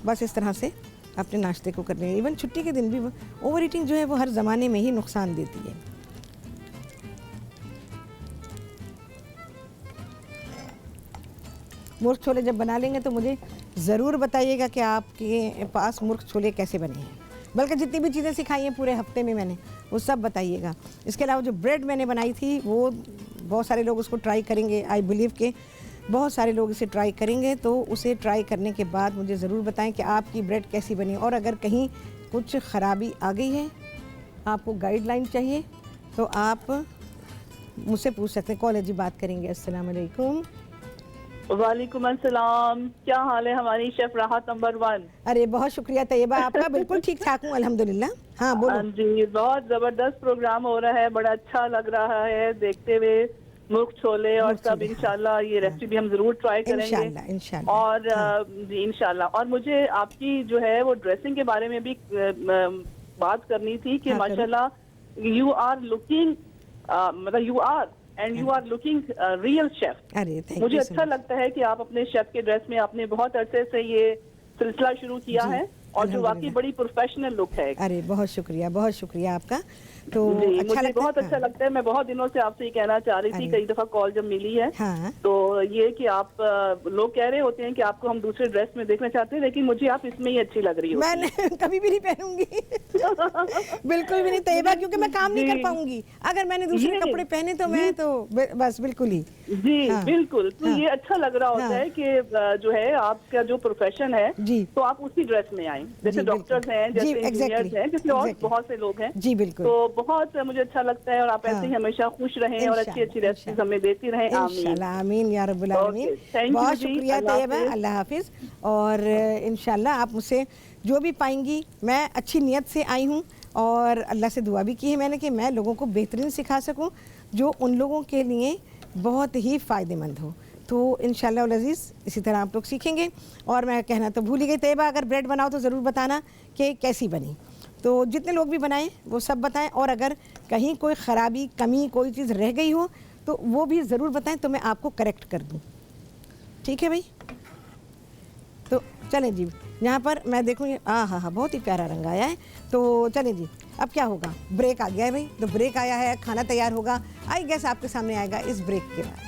बस इस तरह से अपने नाश्ते को कर लें। इवन छुट्टी के दिन भी ओवर ईटिंग जो है वो हर ज़माने में ही नुकसान देती है। मुर्ग छोले जब बना लेंगे तो मुझे ज़रूर बताइएगा कि आपके पास मुर्ग छोले कैसे बने हैं। बल्कि जितनी भी चीज़ें सिखाई हैं पूरे हफ्ते में मैंने, वो सब बताइएगा। इसके अलावा जो ब्रेड मैंने बनाई थी वो बहुत सारे लोग उसको ट्राई करेंगे। आई बिलीव के बहुत सारे लोग इसे ट्राई करेंगे, तो उसे ट्राई करने के बाद मुझे ज़रूर बताएं कि आपकी ब्रेड कैसी बनी। और अगर कहीं कुछ ख़राबी आ गई है, आपको गाइडलाइन चाहिए, तो आप मुझसे पूछ सकते हैं। कॉल जी बात करेंगे। अस्सलाम वालेकुम। वालेकुम अस्सलाम, क्या हाल है हमारी शेफ राहत नंबर 1? अरे बहुत शुक्रिया तैयबा आपका, बिल्कुल ठीक ठाक हूँ अल्हम्दुलिल्लाह। हाँ बोलो। जी, बहुत जबरदस्त प्रोग्राम हो रहा है, बड़ा अच्छा लग रहा है देखते हुए। मुर्ग छोले और सब इंशाल्लाह ये रेसिपी हम जरूर ट्राई करेंगे इंशाल्लाह। और जी इंशाल्लाह। और मुझे आपकी जो है वो ड्रेसिंग के बारे में भी बात करनी थी कि माशाल्लाह यू आर लुकिंग, मतलब you are and you are looking real chef. अरे मुझे अच्छा लगता है कि आप अपने शेफ के ड्रेस में आपने बहुत अरसे से ये सिलसिला शुरू किया है और जो वाकई बड़ी प्रोफेशनल लुक है। अरे बहुत शुक्रिया आपका। तो अच्छा मुझे बहुत अच्छा लगता है। मैं बहुत दिनों से आपसे ये कहना चाह रही थी, कई दफा कॉल जब मिली है। हाँ। तो ये कि आप लोग कह रहे होते हैं कि आपको हम दूसरे ड्रेस में देखना चाहते हैं, लेकिन मुझे आप इसमें ही अच्छी लग रही हो। मैं कभी भी नहीं पहनूंगी बिल्कुल भी नहीं तैयबा, क्योंकि मैं काम नहीं कर पाऊंगी अगर मैंने दूसरे कपड़े पहने, तो मैं तो बस बिल्कुल ही जी बिल्कुल। तो ये अच्छा लग रहा होता है कि जो है आपका जो प्रोफेशन है तो आप उसी ड्रेस में आए, जैसे डॉक्टर्स हैं, जैसे इंजीनियर्स हैं, जैसे और बहुत से लोग हैं। जी बिल्कुल। तो बहुत मुझे अच्छा लगता है और आप ऐसे ही हमेशा खुश रहें और अच्छी अच्छी रेसिपीज हमें देती रहें। इंशाल्लाह आमीन या रब्बुल आमीन। बहुत शुक्रिया तैयबा, अल्लाह हाफिज। और इंशाल्लाह आप मुझसे जो भी पाएंगी, मैं अच्छी नीयत से आई हूँ और अल्लाह से दुआ भी की है मैंने कि मैं लोगों को बेहतरीन सिखा सकूँ जो उन लोगों के लिए बहुत ही फ़ायदेमंद हो। तो इंशाल्लाह अज़ीज़ इसी तरह आप लोग सीखेंगे। और मैं कहना तो भूल ही गई तैयबा, अगर ब्रेड बनाओ तो ज़रूर बताना कि कैसी बनी। तो जितने लोग भी बनाएं वो सब बताएं, और अगर कहीं कोई ख़राबी कमी कोई चीज़ रह गई हो तो वो भी ज़रूर बताएं, तो मैं आपको करेक्ट कर दूँ। ठीक है भाई। तो चलें जी, यहाँ पर मैं देखूँ हाँ बहुत ही प्यारा रंग आया है। तो चलें जी, अब क्या होगा, ब्रेक आ गया है भाई। तो ब्रेक आया है, खाना तैयार होगा, आई गेस आपके सामने आएगा इस ब्रेक के बाद।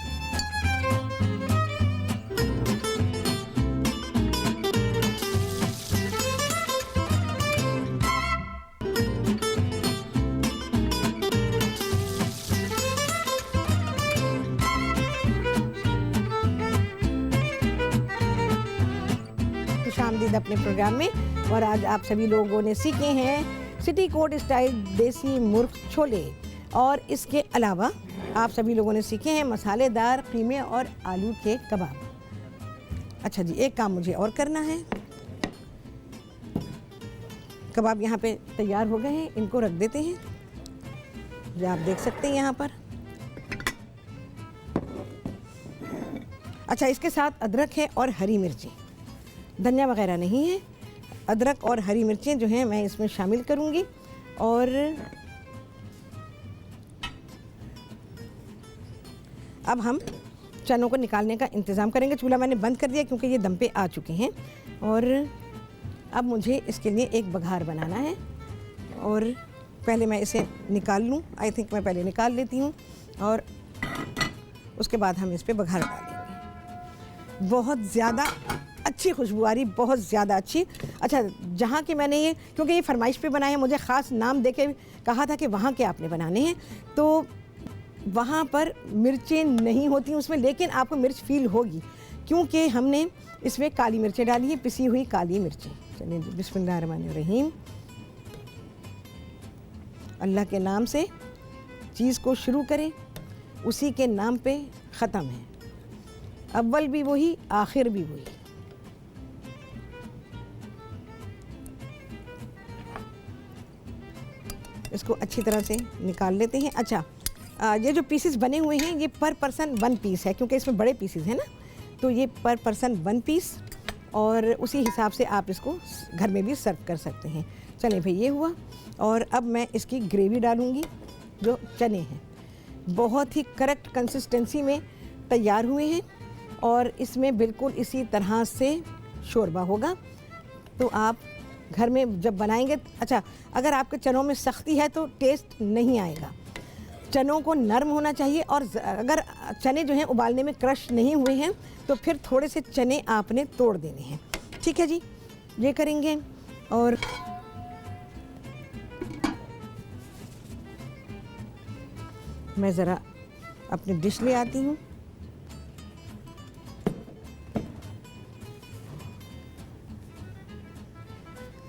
खुशामदीद अपने प्रोग्राम में। और आज आप सभी लोगों ने सीखे हैं सिटी कोट स्टाइल देसी मुर्ग छोले, और इसके अलावा आप सभी लोगों ने सीखे हैं मसालेदार कीमे और आलू के कबाब। अच्छा जी, एक काम मुझे और करना है। कबाब यहाँ पे तैयार हो गए हैं, इनको रख देते हैं, जो आप देख सकते हैं यहाँ पर। अच्छा, इसके साथ अदरक है और हरी मिर्ची, धनिया वगैरह नहीं है। अदरक और हरी मिर्चें जो हैं मैं इसमें शामिल करूँगी। और अब हम चनों को निकालने का इंतज़ाम करेंगे। चूल्हा मैंने बंद कर दिया क्योंकि ये दम पे आ चुके हैं। और अब मुझे इसके लिए एक बघार बनाना है और पहले मैं इसे निकाल लूँ। आई थिंक मैं पहले निकाल लेती हूँ और उसके बाद हम इस पर बघार डालेंगे। बहुत ज़्यादा अच्छी खुशबू आ रही, बहुत ज़्यादा अच्छी। अच्छा, जहाँ के मैंने ये, क्योंकि ये फरमाइश पे बनाए हैं, मुझे ख़ास नाम दे के कहा था कि वहाँ के आपने बनाने हैं, तो वहाँ पर मिर्चें नहीं होती उसमें, लेकिन आपको मिर्च फील होगी क्योंकि हमने इसमें काली मिर्चें डाली है, पिसी हुई काली मिर्चें। चलिए जी, बिस्मिल्लाहिर्रहमानिर्रहीम। अल्लाह के नाम से चीज़ को शुरू करें, उसी के नाम पे ख़त्म है। अव्वल भी वही, आखिर भी वही। इसको अच्छी तरह से निकाल लेते हैं। अच्छा, ये जो पीसेस बने हुए हैं ये पर पर्सन 1 पीस है, क्योंकि इसमें बड़े पीसेस हैं ना, तो ये पर पर्सन 1 पीस, और उसी हिसाब से आप इसको घर में भी सर्व कर सकते हैं। चलें भाई, ये हुआ। और अब मैं इसकी ग्रेवी डालूँगी। जो चने हैं बहुत ही करेक्ट कंसिस्टेंसी में तैयार हुए हैं और इसमें बिल्कुल इसी तरह से शोरबा होगा। तो आप घर में जब बनाएंगे, अच्छा, अगर आपके चनों में सख्ती है तो टेस्ट नहीं आएगा। चनों को नरम होना चाहिए, और अगर चने जो हैं उबालने में क्रश नहीं हुए हैं तो फिर थोड़े से चने आपने तोड़ देने हैं। ठीक है जी, ये करेंगे। और मैं ज़रा अपनी डिश ले आती हूँ।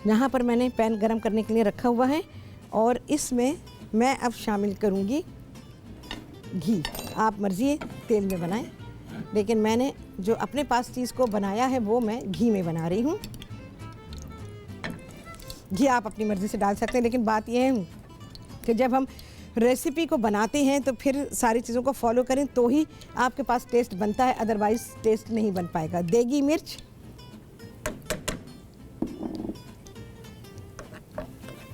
यहाँ पर मैंने पैन गरम करने के लिए रखा हुआ है और इसमें मैं अब शामिल करूँगी घी। आप मर्ज़ी है तेल में बनाएं, लेकिन मैंने जो अपने पास चीज़ को बनाया है वो मैं घी में बना रही हूँ। घी आप अपनी मर्ज़ी से डाल सकते हैं, लेकिन बात यह है कि जब हम रेसिपी को बनाते हैं तो फिर सारी चीज़ों को फॉलो करें तो ही आपके पास टेस्ट बनता है, अदरवाइज़ टेस्ट नहीं बन पाएगा। देगी मिर्च,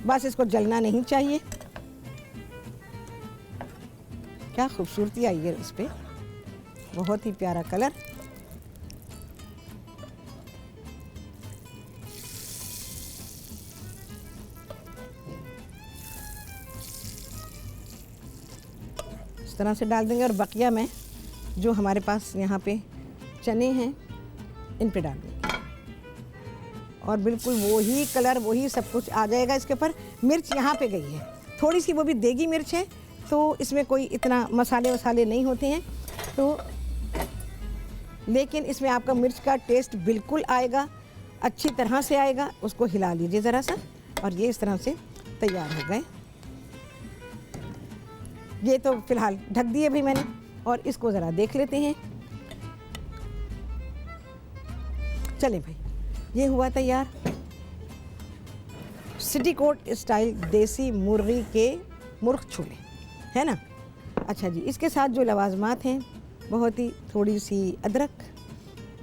बस इसको जलना नहीं चाहिए। क्या खूबसूरती आई है इस पे, बहुत ही प्यारा कलर। इस तरह से डाल देंगे और बकिया में जो हमारे पास यहाँ पे चने हैं इन पे डाल देंगे और बिल्कुल वही कलर, वही सब कुछ आ जाएगा इसके ऊपर। मिर्च यहाँ पे गई है थोड़ी सी, वो भी देगी मिर्च है, तो इसमें कोई इतना मसाले वसाले नहीं होते हैं, तो लेकिन इसमें आपका मिर्च का टेस्ट बिल्कुल आएगा, अच्छी तरह से आएगा। उसको हिला लीजिए ज़रा सा, और ये इस तरह से तैयार हो गए। ये तो फ़िलहाल ढक दिए भाई मैंने, और इसको ज़रा देख लेते हैं। चलें भाई, ये हुआ तैयार सिटी कोट स्टाइल देसी मुर्गी के मुर्ग छोले, है ना। अच्छा जी, इसके साथ जो लवाजमात हैं, बहुत ही थोड़ी सी अदरक,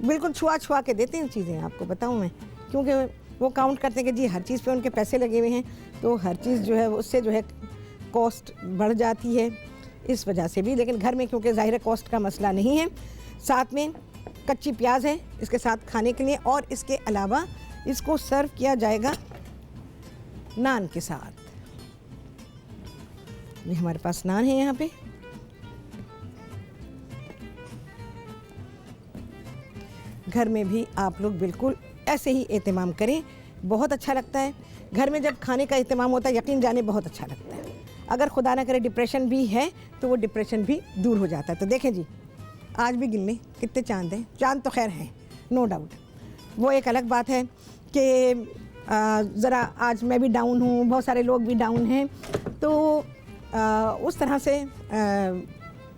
बिल्कुल छुआ के देते हैं चीज़ें, आपको बताऊं मैं, क्योंकि वो काउंट करते हैं कि जी हर चीज़ पे उनके पैसे लगे हुए हैं, तो हर चीज़ जो है उससे जो है कॉस्ट बढ़ जाती है, इस वजह से भी। लेकिन घर में क्योंकि ज़ाहिर कॉस्ट का मसला नहीं है। साथ में कच्ची प्याज है इसके साथ खाने के लिए, और इसके अलावा इसको सर्व किया जाएगा नान के साथ। ये हमारे पास नान है यहाँ पे। घर में भी आप लोग बिल्कुल ऐसे ही एहतमाम करें, बहुत अच्छा लगता है। घर में जब खाने का एहतमाम होता है, यकीन जाने बहुत अच्छा लगता है। अगर खुदा ना करे डिप्रेशन भी है तो वो डिप्रेशन भी दूर हो जाता है। तो देखें जी, आज भी गिन लें कितने चांद हैं। चांद तो खैर हैं, नो डाउट, वो एक अलग बात है कि ज़रा आज मैं भी डाउन हूँ, बहुत सारे लोग भी डाउन हैं, तो उस तरह से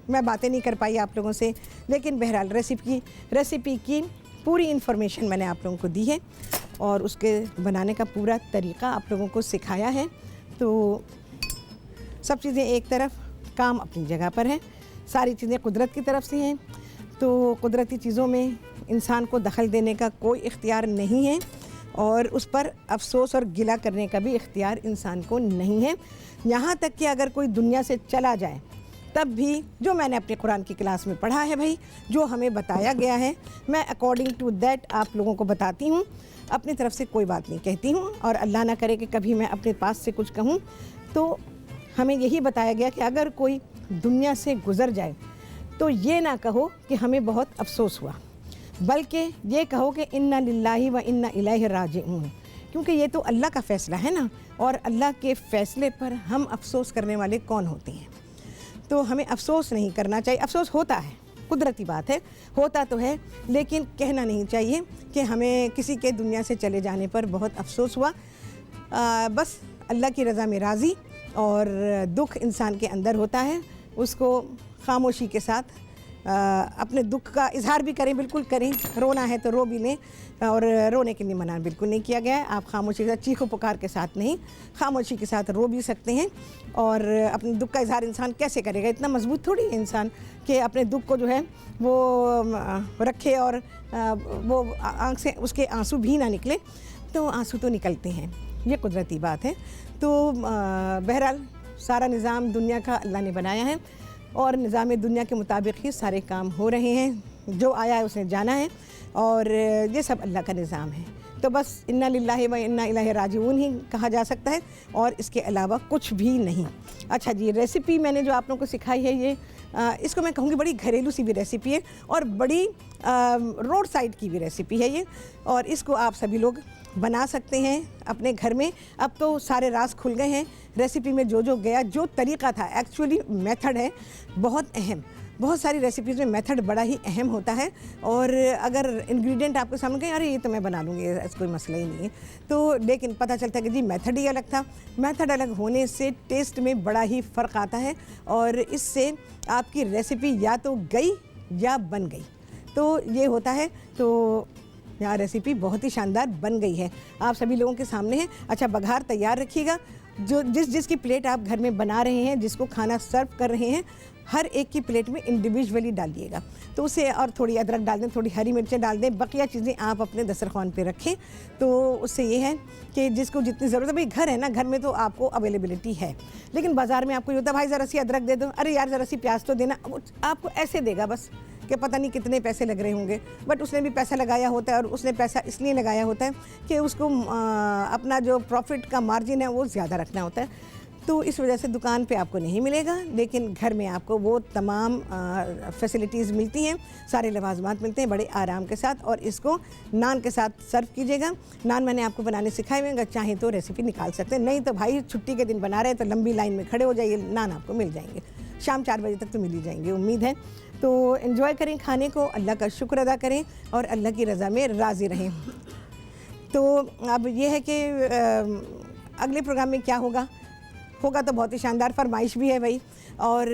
मैं बातें नहीं कर पाई आप लोगों से। लेकिन बहरहाल रेसिपी की पूरी इन्फॉर्मेशन मैंने आप लोगों को दी है और उसके बनाने का पूरा तरीक़ा आप लोगों को सिखाया है। तो सब चीज़ें एक तरफ, काम अपनी जगह पर है, सारी चीज़ें कुदरत की तरफ से हैं, तो कुदरती चीज़ों में इंसान को दखल देने का कोई इख्तियार नहीं है, और उस पर अफसोस और गिला करने का भी इख्तियार इंसान को नहीं है। यहाँ तक कि अगर कोई दुनिया से चला जाए तब भी जो मैंने अपने कुरान की क्लास में पढ़ा है भाई, जो हमें बताया गया है, मैं अकॉर्डिंग टू दैट आप लोगों को बताती हूँ। अपनी तरफ से कोई बात नहीं कहती हूँ, और अल्लाह ना करे कि कभी मैं अपने पास से कुछ कहूँ। तो हमें यही बताया गया कि अगर कोई दुनिया से गुज़र जाए तो ये ना कहो कि हमें बहुत अफसोस हुआ, बल्कि ये कहो कि इन्ना लिल्लाहि व इन्ना इलैहि राजिऊन, क्योंकि ये तो अल्लाह का फ़ैसला है ना, और अल्लाह के फ़ैसले पर हम अफसोस करने वाले कौन होते हैं। तो हमें अफसोस नहीं करना चाहिए। अफसोस होता है, कुदरती बात है, होता तो है, लेकिन कहना नहीं चाहिए कि हमें किसी के दुनिया से चले जाने पर बहुत अफसोस हुआ। बस अल्लाह की रज़ा में राज़ी, और दुख इंसान के अंदर होता है, उसको खामोशी के साथ अपने दुख का इजहार भी करें, बिल्कुल करें। रोना है तो रो भी लें, और रोने के लिए मना बिल्कुल नहीं किया गया है। आप खामोशी के साथ, चीखो पुकार के साथ नहीं, खामोशी के साथ रो भी सकते हैं। और अपने दुख का इजहार इंसान कैसे करेगा, इतना मजबूत थोड़ी है इंसान कि अपने दुख को जो है वो रखे और वो आँख से उसके आंसू भी ना निकले। तो आंसू तो निकलते हैं, ये कुदरती बात है। तो बहरहाल सारा निज़ाम दुनिया का अल्लाह ने बनाया है, और निज़ाम दुनिया के मुताबिक ही सारे काम हो रहे हैं। जो आया है उसने जाना है, और ये सब अल्लाह का निज़ाम है। तो बस इन्ना लिल्लाहि व इन्ना इलैहि राजिऊन ही कहा जा सकता है, और इसके अलावा कुछ भी नहीं। अच्छा जी, रेसिपी मैंने जो आप लोगों को सिखाई है, ये इसको मैं कहूँगी बड़ी घरेलू सी भी रेसिपी है, और बड़ी रोड साइड की भी रेसिपी है ये, और इसको आप सभी लोग बना सकते हैं अपने घर में। अब तो सारे राज खुल गए हैं रेसिपी में, जो जो गया, जो तरीक़ा था, एक्चुअली मेथड है बहुत अहम। बहुत सारी रेसिपीज़ में मेथड बड़ा ही अहम होता है, और अगर इंग्रेडिएंट आपके सामने कहें अरे ये तो मैं बना लूँगी, ऐसा कोई मसला ही नहीं है, तो लेकिन पता चलता है कि जी मेथड ही अलग था। मेथड अलग होने से टेस्ट में बड़ा ही फ़र्क आता है, और इससे आपकी रेसिपी या तो गई या बन गई, तो ये होता है। तो यहाँ रेसिपी बहुत ही शानदार बन गई है, आप सभी लोगों के सामने है। अच्छा, बघार तैयार रखिएगा। जो जिसकी प्लेट आप घर में बना रहे हैं, जिसको खाना सर्व कर रहे हैं, हर एक की प्लेट में इंडिविजुअली डालिएगा। तो उसे, और थोड़ी अदरक डाल दें, थोड़ी हरी मिर्चें डाल दें, बकिया चीज़ें आप अपने दस्तरखान पे रखें। तो उससे ये है कि जिसको जितनी ज़रूरत है, भाई घर है ना, घर में तो आपको अवेलेबिलिटी है, लेकिन बाज़ार में आपको ये होता है भाई ज़रा सी अदरक दे दो, अरे यार ज़रा सी प्याज तो देना, आपको ऐसे देगा बस कि पता नहीं कितने पैसे लग रहे होंगे, बट उसने भी पैसा लगाया होता है, और उसने पैसा इसलिए लगाया होता है कि उसको अपना जो प्रॉफिट का मार्जिन है वो ज़्यादा रखना होता है। तो इस वजह से दुकान पे आपको नहीं मिलेगा, लेकिन घर में आपको वो तमाम फैसिलिटीज़ मिलती हैं, सारे लवाजमात मिलते हैं बड़े आराम के साथ। और इसको नान के साथ सर्व कीजिएगा। नान मैंने आपको बनाने सिखाए हुए हैं, अगर चाहें तो रेसिपी निकाल सकते हैं, नहीं तो भाई छुट्टी के दिन बना रहे हैं तो लंबी लाइन में खड़े हो जाइए, नान आपको मिल जाएंगे, शाम 4 बजे तक तो मिल ही जाएंगे, उम्मीद है। तो एंजॉय करें खाने को, अल्लाह का शुक्र अदा करें, और अल्लाह की रज़ा में राज़ी रहें। तो अब ये है कि अगले प्रोग्राम में क्या होगा तो बहुत ही शानदार फरमाइश भी है भाई, और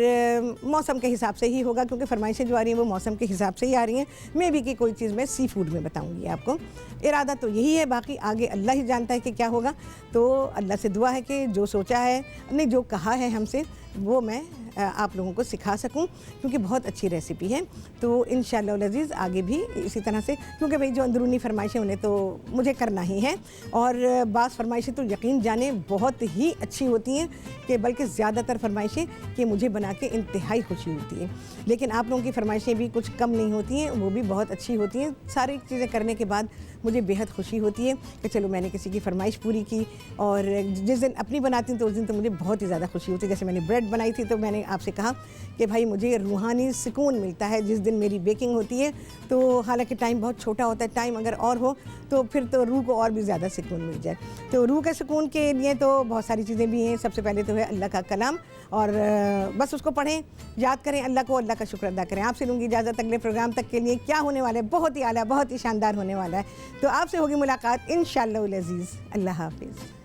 मौसम के हिसाब से ही होगा, क्योंकि फरमाइशें जो आ रही हैं वो मौसम के हिसाब से ही आ रही हैं। मे भी कि कोई चीज़ मैं सी फूड में बताऊंगी आपको, इरादा तो यही है, बाकी आगे अल्लाह ही जानता है कि क्या होगा। तो अल्लाह से दुआ है कि जो सोचा है, नहीं जो कहा है हमसे, वो मैं आप लोगों को सिखा सकूं, क्योंकि बहुत अच्छी रेसिपी है। तो इंशाअल्लाह अज़ीज़ आगे भी इसी तरह से, क्योंकि भाई जो अंदरूनी फरमाइशें उन्हें तो मुझे करना ही है, और बाज़ फरमाइशें तो यकीन जाने बहुत ही अच्छी होती हैं, कि बल्कि ज़्यादातर फरमाइशें कि मुझे बना के इंतहाई खुशी होती है। लेकिन आप लोगों की फरमाइशें भी कुछ कम नहीं होती हैं, वो भी बहुत अच्छी होती हैं। सारी चीज़ें करने के बाद मुझे बेहद खुशी होती है कि चलो मैंने किसी की फरमाइश पूरी की, और जिस दिन अपनी बनाती हूँ तो उस दिन तो मुझे बहुत ही ज़्यादा खुशी होती है। जैसे मैंने ब्रेड बनाई थी, तो मैंने आपसे कहा कि भाई मुझे रूहानी सुकून मिलता है जिस दिन मेरी बेकिंग होती है। तो हालांकि टाइम बहुत छोटा होता है, टाइम अगर और हो तो फिर तो रूह को और भी ज़्यादा सुकून मिल जाए। तो रूह के सुकून के लिए तो बहुत सारी चीज़ें भी हैं। सबसे पहले तो है अल्लाह का कलाम, और बस उसको पढ़ें, याद करें अल्लाह को, अल्लाह का शुक्र अदा करें। आपसे लूँगी इजाज़त अगले प्रोग्राम तक के लिए। क्या होने वाला है, बहुत ही आला, बहुत ही शानदार होने वाला है। तो आपसे होगी मुलाकात इंशाअल्लाह अज़ीज़। अल्लाह हाफ़िज़।